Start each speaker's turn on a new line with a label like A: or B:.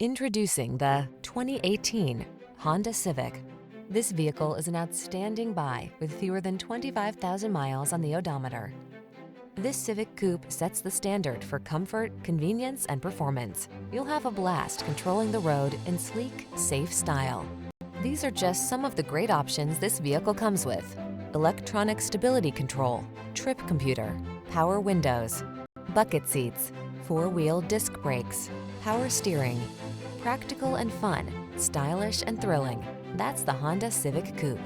A: Introducing the 2018 Honda Civic. This vehicle is an outstanding buy with fewer than 25,000 miles on the odometer. This Civic Coupe sets the standard for comfort, convenience, and performance. You'll have a blast controlling the road in sleek, safe style. These are just some of the great options this vehicle comes with: electronic stability control, trip computer, power windows, bucket seats, four-wheel disc brakes, power steering. Practical and fun, stylish and thrilling. That's the Honda Civic Coupe.